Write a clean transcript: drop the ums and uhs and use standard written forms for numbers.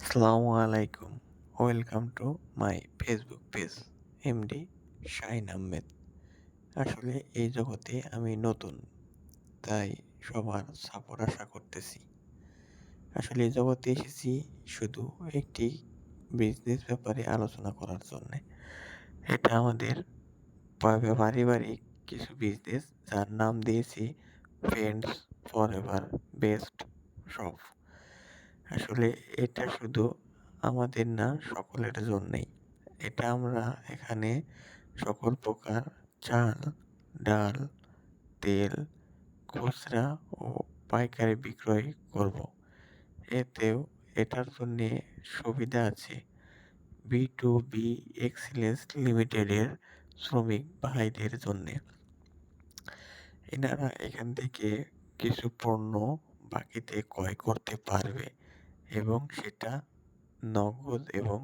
আসসালামু আলাইকুম। Welcome to my Facebook page MD Shahin Ahmed. আসলে এই জগতে আমি নতুন, তাই সবার সাপোর্ট আশা করতেছি। আসলে এই জগতে এসেছি শুধু একটি বিজনেস ব্যাপারে আলোচনা করার জন্যে। এটা আমাদের পারিবারিক কিছু বিজনেস, যার নাম দিয়েছি ফ্রেন্ডস ফরএভার বেস্ট শপ। আসলে এটা শুধু আমাদের না, সকলের জন্যেই। এটা আমরা এখানে সকল প্রকার চাল, ডাল, তেল খুচরা ও পাইকারি বিক্রয় করব। এতেও এটার জন্যে সুবিধা আছে। বি2বি এক্সিলেন্স লিমিটেডের শ্রমিক ভাইদের জন্যে। এনারা এখান থেকে কিছু পণ্য বাকিতে ক্রয় করতে পারবে এবং সেটা নগদ এবং